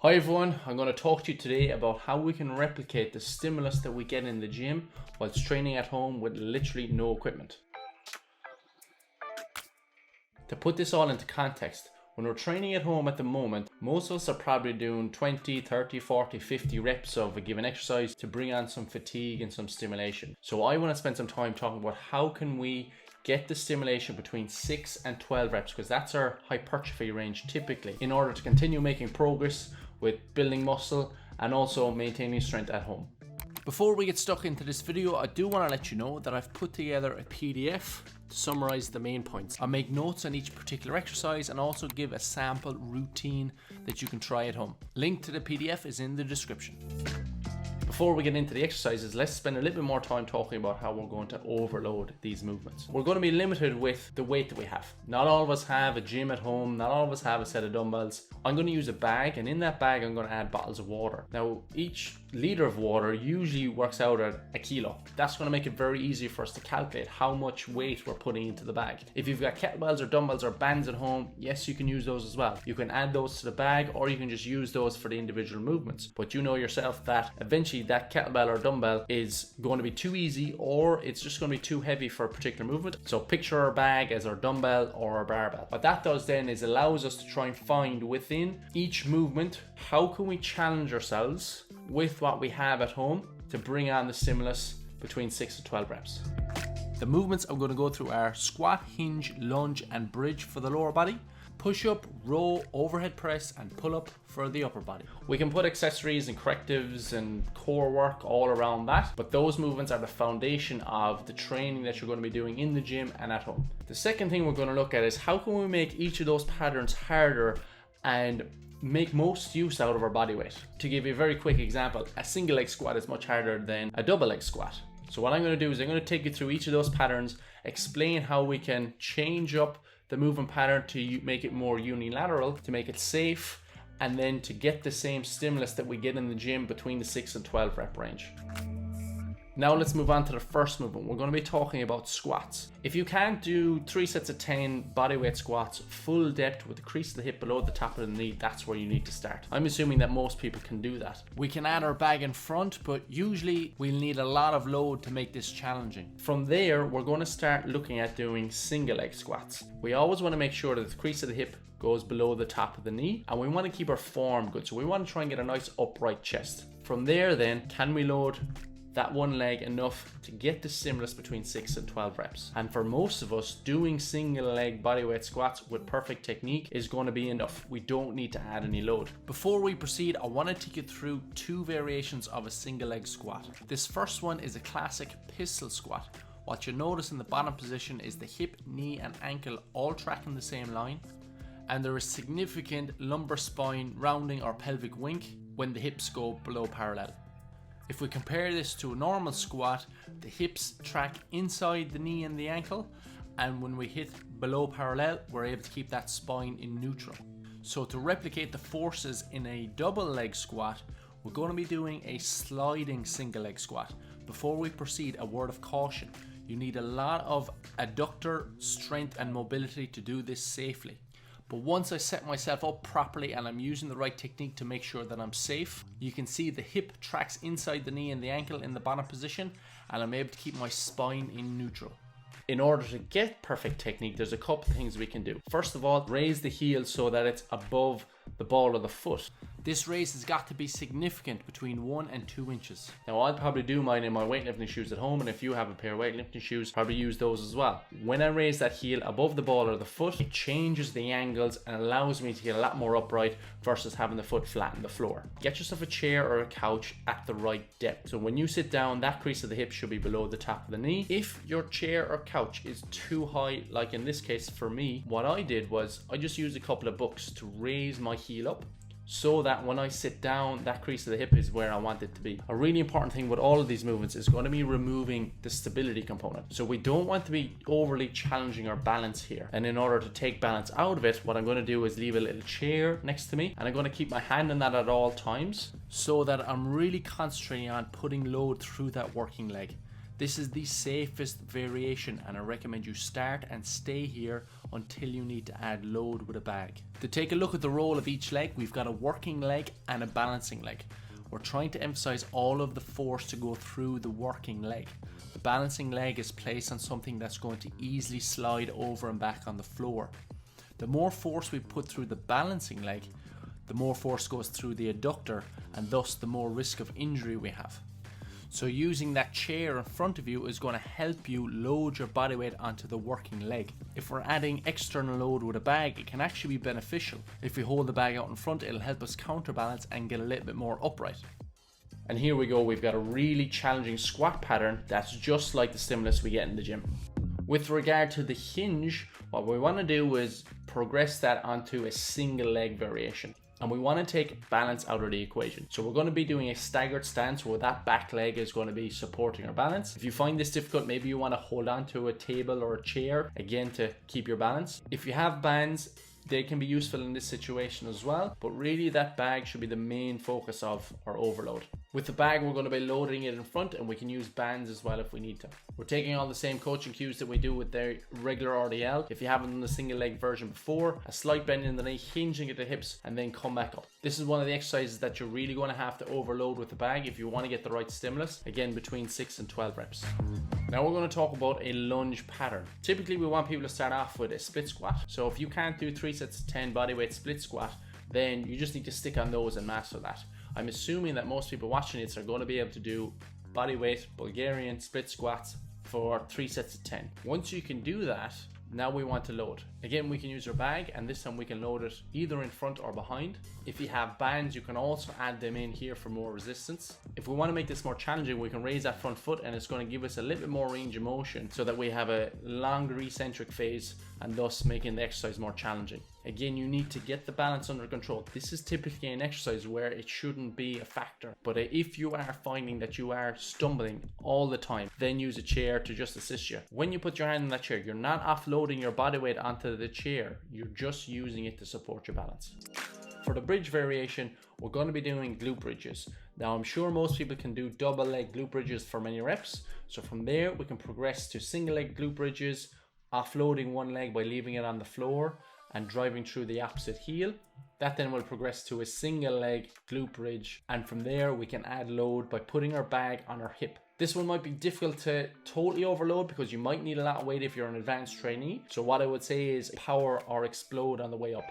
Hi everyone, I'm going to talk to you today about how we can replicate the stimulus that we get in the gym whilst training at home with literally no equipment. To put this all into context, when we're training at home at the moment, most of us are probably doing 20, 30, 40, 50 reps of a given exercise to bring on some fatigue and some stimulation. So I want to spend some time talking about how can we get the stimulation between 6 and 12 reps, because that's our hypertrophy range typically, in order to continue making progress with building muscle and also maintaining strength at home. Before we get stuck into this video, I do want to let you know that I've put together a PDF to summarize the main points. I'll make notes on each particular exercise and also give a sample routine that you can try at home. Link to the PDF is in the description. Before we get into the exercises, let's spend a little bit more time talking about how we're going to overload these movements. We're going to be limited with the weight that we have. Not all of us have a gym at home, not all of us have a set of dumbbells. I'm going to use a bag, and in that bag I'm going to add bottles of water. Now each liter of water usually works out at a kilo. That's going to make it very easy for us to calculate how much weight we're putting into the bag. If you've got kettlebells or dumbbells or bands at home, yes, you can use those as well. You can add those to the bag, or you can just use those for the individual movements. But you know yourself that eventually that kettlebell or dumbbell is going to be too easy, or it's just going to be too heavy for a particular movement. So picture our bag as our dumbbell or our barbell. What that does then is allows us to try and find within each movement, how can we challenge ourselves with what we have at home to bring on the stimulus between 6 to 12 reps. The movements I'm going to go through are squat, hinge, lunge and bridge for the lower body, push up, row, overhead press and pull up for the upper body. We can put accessories and correctives and core work all around that, but those movements are the foundation of the training that you're going to be doing in the gym and at home. The second thing we're going to look at is how can we make each of those patterns harder and make most use out of our body weight. To give you a very quick example, a single leg squat is much harder than a double leg squat. So what I'm going to do is I'm going to take you through each of those patterns, explain how we can change up the movement pattern to make it more unilateral, to make it safe, and then to get the same stimulus that we get in the gym between the 6 and 12 rep range. Now let's move on to the first movement. We're going to be talking about squats. If you can't do 3 sets of 10 bodyweight squats, full depth with the crease of the hip below the top of the knee, that's where you need to start. I'm assuming that most people can do that. We can add our bag in front, but usually we'll need a lot of load to make this challenging. From there, we're going to start looking at doing single leg squats. We always want to make sure that the crease of the hip goes below the top of the knee, and we want to keep our form good. So we want to try and get a nice upright chest. From there then, can we load that one leg enough to get the stimulus between 6 and 12 reps? And for most of us, doing single leg bodyweight squats with perfect technique is going to be enough. We don't need to add any load. Before we proceed, I want to take you through 2 variations of a single leg squat. This first one is a classic pistol squat. What you'll notice in the bottom position is the hip, knee and ankle all tracking the same line, and there is significant lumbar spine rounding or pelvic wink when the hips go below parallel. If we compare this to a normal squat, the hips track inside the knee and the ankle, and when we hit below parallel, we're able to keep that spine in neutral. So to replicate the forces in a double leg squat, we're going to be doing a sliding single leg squat. Before we proceed, a word of caution. You need a lot of adductor strength and mobility to do this safely. But once I set myself up properly and I'm using the right technique to make sure that I'm safe, you can see the hip tracks inside the knee and the ankle in the bottom position, and I'm able to keep my spine in neutral. In order to get perfect technique, there's a couple of things we can do. First of all, raise the heel so that it's above the ball of the foot. This raise has got to be significant, between 1 and 2 inches. Now I'll probably do mine in my weightlifting shoes at home, and if you have a pair of weightlifting shoes, probably use those as well. When I raise that heel above the ball or the foot, it changes the angles and allows me to get a lot more upright versus having the foot flat on the floor. Get yourself a chair or a couch at the right depth. So when you sit down, that crease of the hip should be below the top of the knee. If your chair or couch is too high, like in this case for me, what I did was I just used a couple of books to raise my heel up, so that when I sit down, that crease of the hip is where I want it to be. A really important thing with all of these movements is going to be removing the stability component. So we don't want to be overly challenging our balance here. And in order to take balance out of it, what I'm going to do is leave a little chair next to me, and I'm going to keep my hand on that at all times so that I'm really concentrating on putting load through that working leg. This is the safest variation, and I recommend you start and stay here until you need to add load with a bag. To take a look at the role of each leg, we've got a working leg and a balancing leg. We're trying to emphasize all of the force to go through the working leg. The balancing leg is placed on something that's going to easily slide over and back on the floor. The more force we put through the balancing leg, the more force goes through the adductor, and thus the more risk of injury we have. So using that chair in front of you is going to help you load your body weight onto the working leg. If we're adding external load with a bag, it can actually be beneficial. If we hold the bag out in front, it'll help us counterbalance and get a little bit more upright. And here we go, we've got a really challenging squat pattern that's just like the stimulus we get in the gym. With regard to the hinge, what we want to do is progress that onto a single leg variation. And we want to take balance out of the equation. So we're going to be doing a staggered stance where that back leg is going to be supporting our balance. If you find this difficult, maybe you want to hold on to a table or a chair, again, to keep your balance. If you have bands, they can be useful in this situation as well, but really that bag should be the main focus of our overload. With the bag, we're going to be loading it in front, and we can use bands as well if we need to. We're taking all the same coaching cues that we do with the regular RDL. If you haven't done the single leg version before, a slight bend in the knee, hinging at the hips, and then come back up. This is one of the exercises that you're really going to have to overload with the bag if you want to get the right stimulus, again between 6 and 12 reps. Now we're going to talk about a lunge pattern. Typically we want people to start off with a split squat. So if you can't do 3 sets of 10 bodyweight split squat, then you just need to stick on those and master that. I'm assuming that most people watching this are going to be able to do bodyweight Bulgarian split squats for 3 sets of 10. Once you can do that, now we want to load. Again, we can use our bag, and this time we can load it either in front or behind. If you have bands, you can also add them in here for more resistance. If we want to make this more challenging, we can raise that front foot, and it's going to give us a little bit more range of motion so that we have a longer eccentric phase, and thus making the exercise more challenging. Again, you need to get the balance under control. This is typically an exercise where it shouldn't be a factor, but if you are finding that you are stumbling all the time, then use a chair to just assist you. When you put your hand in that chair, you're not offloading your body weight onto the chair, you're just using it to support your balance. For the bridge variation, we're going to be doing glute bridges. Now I'm sure most people can do double leg glute bridges for many reps, so from there we can progress to single leg glute bridges, offloading one leg by leaving it on the floor and driving through the opposite heel. That then will progress to a single leg glute bridge, and from there we can add load by putting our bag on our hip. This one might be difficult to totally overload because you might need a lot of weight if you're an advanced trainee. So what I would say is power or explode on the way up.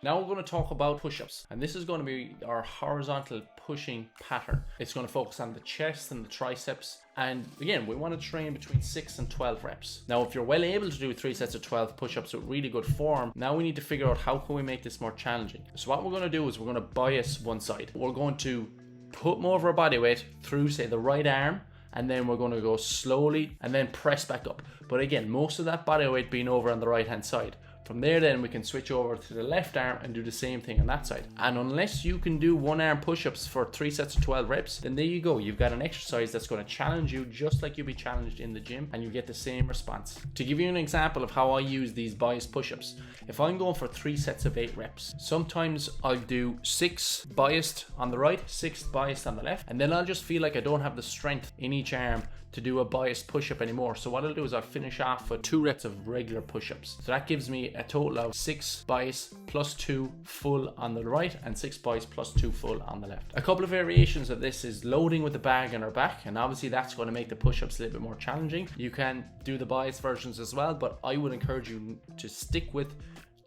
Now we're going to talk about push-ups, and this is going to be our horizontal pushing pattern. It's going to focus on the chest and the triceps, and again we want to train between 6 and 12 reps. Now if you're well able to do 3 sets of 12 push-ups with really good form, now we need to figure out how can we make this more challenging. So what we're going to do is we're going to bias one side. We're going to put more of our body weight through, say, the right arm, and then we're going to go slowly and then press back up. But again, most of that body weight being over on the right hand side. From there then we can switch over to the left arm and do the same thing on that side. And unless you can do one arm push-ups for 3 sets of 12 reps, then there you go. You've got an exercise that's going to challenge you just like you'll be challenged in the gym, and you get the same response. To give you an example of how I use these biased push-ups, if I'm going for 3 sets of 8 reps, sometimes I'll do 6 biased on the right, 6 biased on the left, and then I'll just feel like I don't have the strength in each arm to do a biased push-up anymore. So what I'll do is I'll finish off with 2 reps of regular push-ups. So that gives me a total of 6 bias plus 2 full on the right and 6 bias plus 2 full on the left. A couple of variations of this is loading with the bag on our back, and obviously that's going to make the push-ups a little bit more challenging. You can do the bias versions as well, but I would encourage you to stick with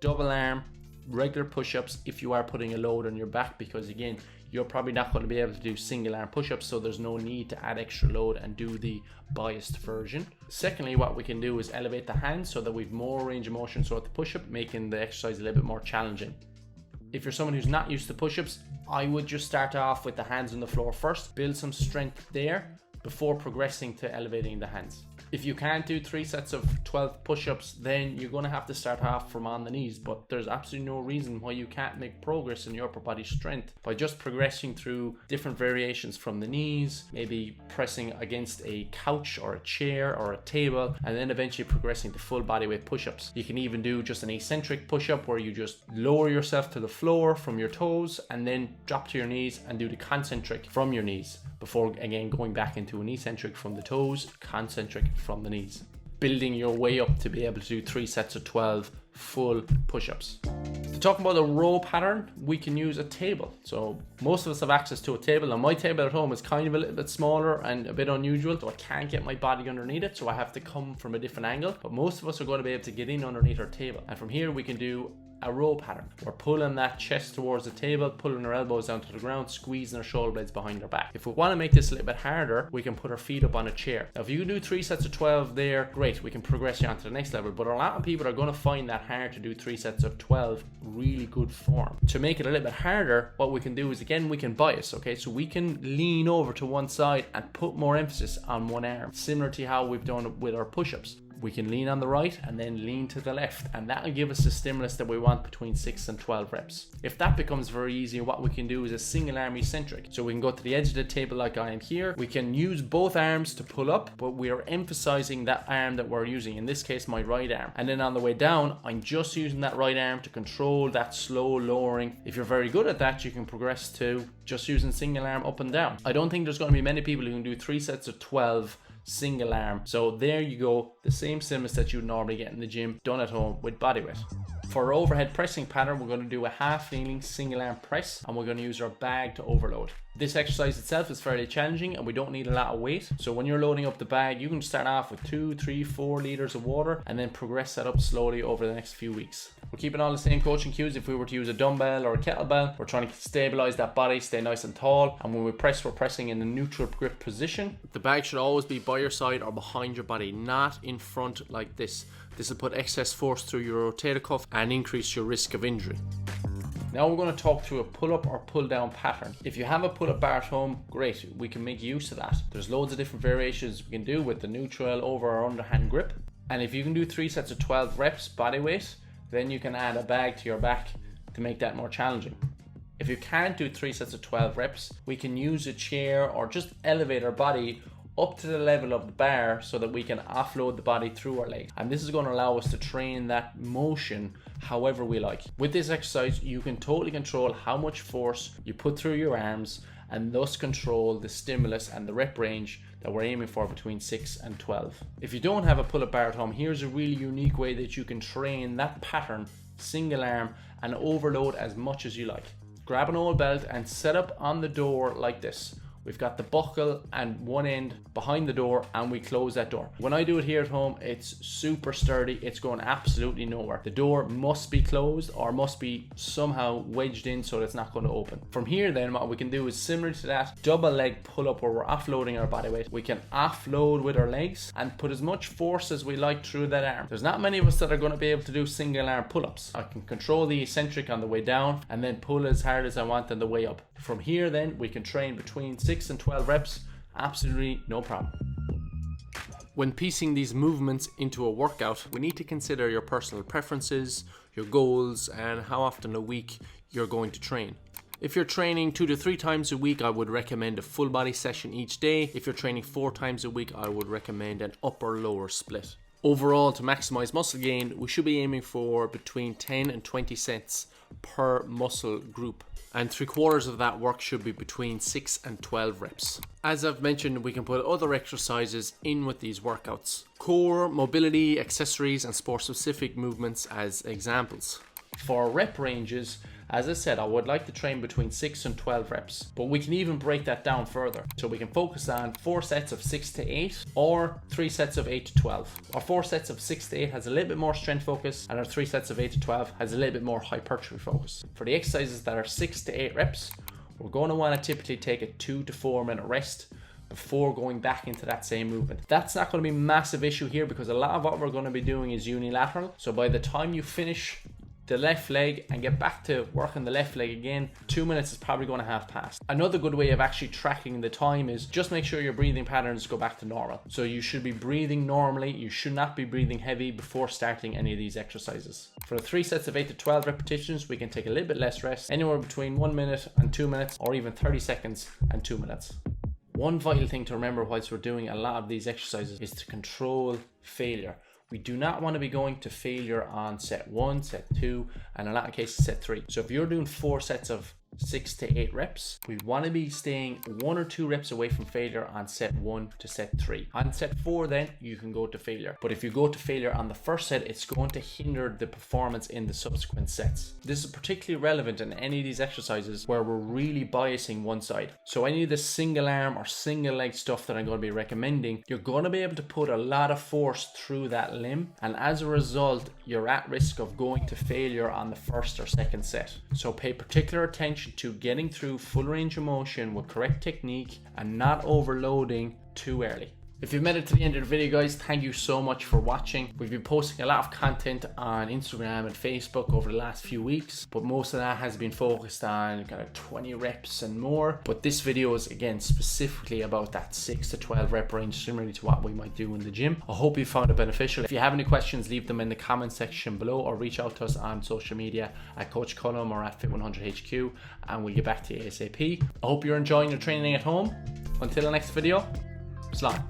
double arm regular push-ups if you are putting a load on your back, because again, you're probably not going to be able to do single arm push-ups, so there's no need to add extra load and do the biased version. Secondly, what we can do is elevate the hands so that we've more range of motion throughout the push-up, making the exercise a little bit more challenging. If you're someone who's not used to push-ups, I would just start off with the hands on the floor first, build some strength there before progressing to elevating the hands. If you can't do 3 sets of 12 push-ups, then you're going to have to start off from on the knees, but there's absolutely no reason why you can't make progress in your upper body strength by just progressing through different variations from the knees, maybe pressing against a couch or a chair or a table, and then eventually progressing to full body weight push-ups. You can even do just an eccentric push-up where you just lower yourself to the floor from your toes and then drop to your knees and do the concentric from your knees before again going back into an eccentric from the toes, concentric from the knees. Building your way up to be able to do 3 sets of 12 full push-ups. To talk about the row pattern, we can use a table. So most of us have access to a table. Now my table at home is kind of a little bit smaller and a bit unusual, so I can't get my body underneath it, so I have to come from a different angle. But most of us are going to be able to get in underneath our table. And from here we can do a row pattern. We're pulling that chest towards the table, pulling our elbows down to the ground, squeezing our shoulder blades behind our back. If we want to make this a little bit harder, we can put our feet up on a chair. Now if you can do 3 sets of 12 there, great, we can progress you on to the next level, but a lot of people are going to find that hard to do 3 sets of 12 really good form. To make it a little bit harder, what we can do is, again, we can bias, okay? So we can lean over to one side and put more emphasis on one arm, similar to how we've done it with our push-ups. We can lean on the right and then lean to the left, and that'll give us the stimulus that we want between 6 and 12 reps. If that becomes very easy, what we can do is a single arm eccentric. So we can go to the edge of the table like I am here. We can use both arms to pull up, but we are emphasizing that arm that we're using, in this case my right arm. And then on the way down, I'm just using that right arm to control that slow lowering. If you're very good at that, you can progress to just using single arm up and down. I don't think there's going to be many people who can do 3 sets of 12 single arm. So there you go, the same stimulus that you'd normally get in the gym done at home with bodyweight. For our overhead pressing pattern, we're going to do a half kneeling single arm press, and we're going to use our bag to overload. This exercise itself is fairly challenging and we don't need a lot of weight. So when you're loading up the bag, you can start off with 2, 3, 4 liters of water and then progress that up slowly over the next few weeks. We're keeping all the same coaching cues. If we were to use a dumbbell or a kettlebell, we're trying to stabilize that body, stay nice and tall. And when we press, we're pressing in a neutral grip position. The bag should always be by your side or behind your body, not in front like this. This will put excess force through your rotator cuff and increase your risk of injury. Now we're going to talk through a pull-up or pull-down pattern. If you have a pull-up bar at home, great, we can make use of that. There's loads of different variations we can do with the neutral, over or underhand grip. And if you can do 3 sets of 12 reps body weight, then you can add a bag to your back to make that more challenging. If you can't do 3 sets of 12 reps, we can use a chair or just elevate our body up to the level of the bar so that we can offload the body through our legs. And this is going to allow us to train that motion however we like. With this exercise, you can totally control how much force you put through your arms and thus control the stimulus and the rep range that we're aiming for between 6 and 12. If you don't have a pull-up bar at home, here's a really unique way that you can train that pattern, single arm, and overload as much as you like. Grab an old belt and set up on the door like this. We've got the buckle and one end behind the door and we close that door. When I do it here at home, it's super sturdy. It's going absolutely nowhere. The door must be closed or must be somehow wedged in so that it's not going to open. From here then, what we can do is similar to that double leg pull up where we're offloading our body weight. We can offload with our legs and put as much force as we like through that arm. There's not many of us that are going to be able to do single arm pull-ups. I can control the eccentric on the way down and then pull as hard as I want on the way up. From here then, we can train between 6 and 12 reps, absolutely no problem. When piecing these movements into a workout, we need to consider your personal preferences, your goals, and how often a week you're going to train. If you're training 2 to 3 times a week, I would recommend a full body session each day. If you're training 4 times a week, I would recommend an upper-lower split. Overall, to maximize muscle gain, we should be aiming for between 10 and 20 sets per muscle group. And 3/4 of that work should be between 6 and 12 reps. As I've mentioned, we can put other exercises in with these workouts. Core, mobility, accessories, and sport-specific movements as examples. For rep ranges, as I said, I would like to train between 6 and 12 reps, but we can even break that down further. So we can focus on 4 sets of 6 to 8 or 3 sets of 8 to 12. Our 4 sets of 6 to 8 has a little bit more strength focus and our 3 sets of 8 to 12 has a little bit more hypertrophy focus. For the exercises that are 6 to 8 reps, we're going to want to typically take a 2 to 4 minute rest before going back into that same movement. That's not going to be a massive issue here because a lot of what we're going to be doing is unilateral. So by the time you finish the left leg and get back to working the left leg again, 2 minutes is probably going to have passed. Another good way of actually tracking the time is just make sure your breathing patterns go back to normal. So you should be breathing normally. You should not be breathing heavy before starting any of these exercises. For the 3 sets of 8 to 12 repetitions, we can take a little bit less rest, anywhere between 1 minute and 2 minutes, or even 30 seconds and 2 minutes. One vital thing to remember whilst we're doing a lot of these exercises is to control failure. We do not want to be going to failure on set 1, set 2, and in a lot of cases set 3. So if you're doing 4 sets of 6 to 8 reps, we want to be staying 1 or 2 reps away from failure on set 1 to set 3. On set 4 then you can go to failure, but if you go to failure on the first set, it's going to hinder the performance in the subsequent sets. This is particularly relevant in any of these exercises where we're really biasing one side. So any of the single arm or single leg stuff that I'm going to be recommending, you're going to be able to put a lot of force through that limb, and as a result you're at risk of going to failure on the first or second set. So pay particular attention to getting through full range of motion with correct technique and not overloading too early. If you've made it to the end of the video, guys, thank you so much for watching. We've been posting a lot of content on Instagram and Facebook over the last few weeks, but most of that has been focused on kind of 20 reps and more. But this video is again specifically about that 6 to 12 rep range, similarly to what we might do in the gym. I hope you found it beneficial. If you have any questions, leave them in the comment section below, or reach out to us on social media at Coach Colm or at Fit100HQ, and we'll get back to you ASAP. I hope you're enjoying your training at home. Until the next video, Slán.